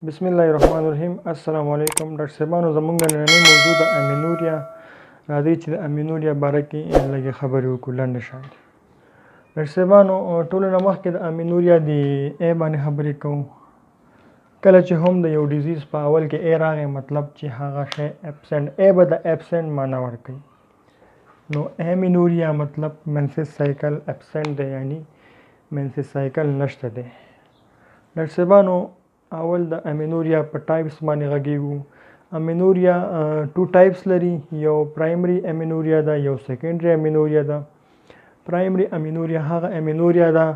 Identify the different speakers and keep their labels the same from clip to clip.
Speaker 1: بسم الله الرحمن الرحیم. السلام علیکم ډاکټر صاحبانو. زمونږ نننۍ موضوع د امینوریا راځي چې د امینوریا باره کې لږې خبرې وکړو لنډه شان. ډاکټر صاحبانو ټولو نه مخکې د امینوریا د ای باندې خبرې کوو. کله چې هم د یو ډیزیز په اول کې ای راغی مطلب چې هغه شی ابسنټ ای به د ابسنټ معنا ورکوي. نو امینوریا مطلب منسس سایکل ابسنټ دی، یعنی منسس سایکل نشته دی. ډاکټر صاحبانو اول د امینوریا په ټایپس باندې غږیږو. امینوریا 2 ټایپس لري، یو پرایمري امینوریا ده، یو سیکنډري امینوریا ده. پرایمري امینوریا هغه امینوریا ده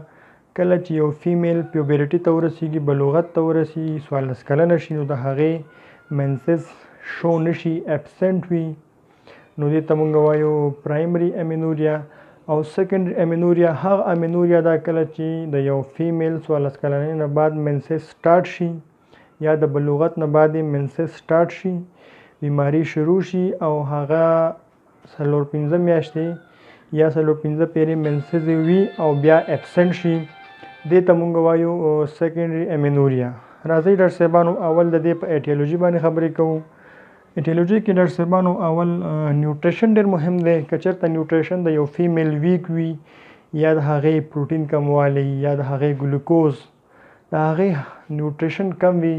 Speaker 1: کله چې یو فیمیل پیوبرټي ته ورسیږي، بلوغت ته ورسیږي، 14 کلنه شي، نو د هغې منسس شو نشي، ابسنټ وي، نو دې ته مونږ وایو پرایمري امینوریا. او سیکنډري امینوریا هغه امینوریا ده کله چې د یو فیمیل 14 کلنۍ نه بعد منسس سټارټ شي یا د بلوغت نه بعد منسس سټارټ شي، بیماری شروع شي او هغه 4-5 میاشتې یا 4-5 پیرې منسس وي او بیا ابسنټ شي، دې ته مونږ وایو سیکنډري امینوریا. راځئ ډاکټر صاحبانو اول د دې په ایټیولوژي باندې خبرې کوو. ایټیولوژي کې ډاکټر صاحبانو اول نیوټریشن ډېر مهم دی. که چېرته نیوټریشن د یو فیمیل ویک وي یا د هغې پروټین کموالی یا د هغې ګلوکوز د هغې نیوټریشن کم وي،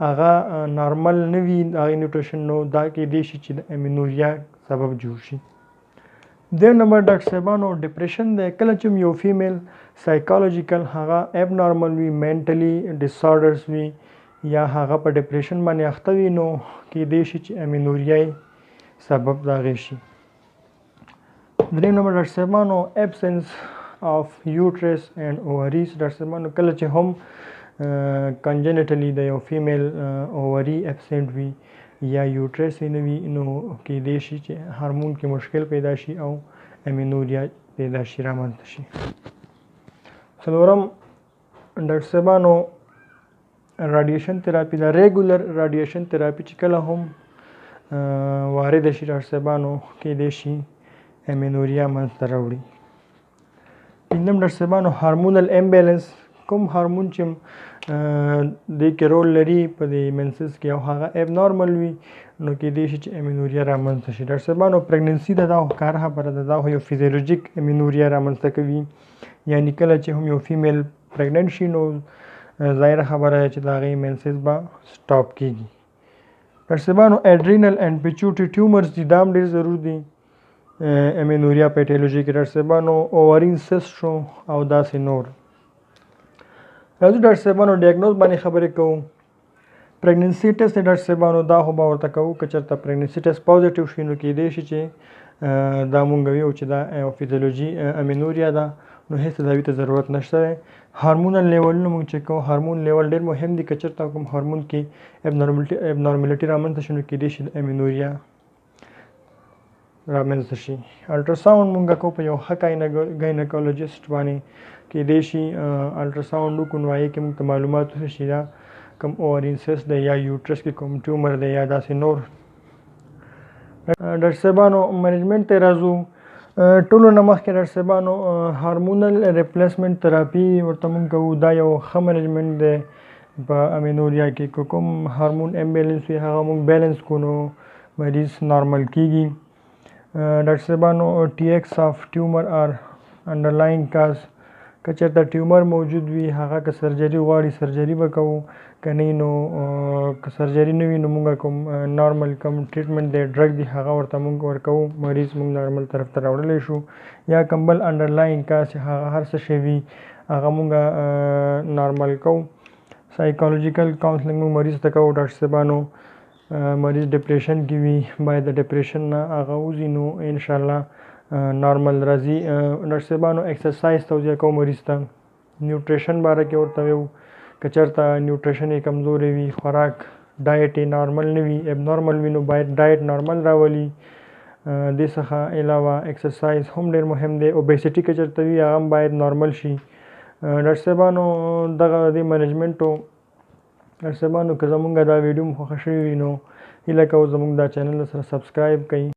Speaker 1: هغه نارمل نه وي د هغې نیوټریشن، نو دا کیدای شي چې د امینوریا سبب جوړ شي. دویم نمبر ډاکټر صاحبانو ډپریشن دی. کله چې یو فیمیل سایکالوجیکل هغه اب نارمل وي، مینټلی ډسارډرز وي یا هغه په ډپریشن باندې اخته وي، نو کیدای شي چې امینوریا سبب د هغې شي. دریم نمبر ډاکټر صاحبانو ابسنس آف یوټرس اینډ اووریز. ډاکټر صاحبانو کله چې هم کنجنټلی د یو فیمیل اووري ابسنټ وي یا یوټرس یې نه وي، نو کیدای شي چې هارمون کې مشکل پیدا شي او امینوریا پیدا شي، رامنځته شي. څلورم ډاکټر صاحبانو راډیشن تراپي ده. ریګولر راډیشن تراپي چې کله هم وارد شي ډاکټر صاحبانو کیدای شي امینوریا منځته راوړي. پنځم ډاکټر صاحبانو هارمونل امبیلنس. کوم هارمون چې دې کې رول لري په دې منسس کې او هغه اب نارمل وي، نو کیدای شي چې امینوریا رامنځته شي. ډاکټر صاحبانو پریګننسي ده، دا ښکاره خبره ده، دا خو یو فیزیولوژیک امینوریا رامنځته کوي، یعنی کله چې هم یو فیمیل پریګننټ شي نو ظاهره خبره ده چې د هغې منسس به سټاپ کیږي. ډاکټر صاحبانو اډرینل اینډ پیچوټري ټیومرز دي، دا هم ډېر ضرور دي امینوریا په ایټیولوژي کې. ډاکټر صاحبانو اوورین سیسټ شو او داسې نور. راځو ډاکټر صاحبانو ډایګنوز باندې خبرې کوو. پریګننسي ټیسټ دی ډاکټر صاحبانو، دا خو به ورته کوو که چېرته پریګننسي ټیسټ پازیټیو شي، نو کیدای شي چې دا مونږ ویو چې دا فیزیولوژي امینوریا ده، نو هېڅ تداوي ته ضرورت نشته دی. هارمونل لیولونه مونږ چیک کوو. هارمون لیول ډېر مهم دي. که چېرته کوم هارمون کې ابنارملټي رامنځته شي، نو کیدای شي د امینوریا رامنځته شي. الټراساونډ مونږ کوو په یو ښه ګاینیکولوجسټ باندې، کیدای شي الټراساونډ وکړو نو هغې کې مونږ ته معلومات وشي دا کوم اوورین سیسټ دی یا یوټرس کې کوم ټیومر دی یا داسې نور. ډاکټر صاحبانو منیجمنټ ته راځو. ټولو نه مخکې ډاکټر صاحبانو هارمونل ریپلیسمنټ تراپي ورته مونږ کوو. دا یو ښه منیجمنټ دی په امینوریا کې. که کوم هارمون امبیلنس وي هغه مونږ بیلنس کړو نو مریض نارمل کیږي. ډاکټر صاحبانو ټي ایکس آف ټیومر آر انډرلاینګ کاز. که چېرته ټیومر موجود وي هغه که سرجري غواړي سرجري به کوو، که نه نو که سرجري نه وي نو مونږ کوم نارمل کوم ټریټمنټ دی ډرګ دی هغه ورته مونږ ورکوو، مریض مونږ نارمل طرف ته راوړلی شو. یا کوم بل انډرلاینګ کاز چې هغه هر څه شی وي هغه مونږ نارمل کوو. سایکالوجیکل کاونسلنګ مونږ مریض ته کوو. ډاکټر صاحبانو مریض ډپریشن کې وي باید د ډپریشن نه هغه وځي، نو انشاءالله نارمل راځي. ډاکټر صاحبانو ایکسرسایز توصیه کوو مریض ته. نیوټریشن باره کې ورته ویو، که چېرته نیوټریشن یې کمزوری وي، خوراک ډایټ یې نارمل نه وي، اب نارمل وي، نو باید ډایټ نارمل راولي. دې څخه علاوه ایکسرسایز هم ډېر مهم دی. اوبیسټي که چېرته وي هغه هم باید نارمل شي. ډاکټر صاحبانو دغه دې منیجمنټو ډاکټر صاحبانو که زمونږ دا ویډیو مو خوښه شوې وي نو هیله کوو زمونږ دا چینل سره سبسکرایب کړئ.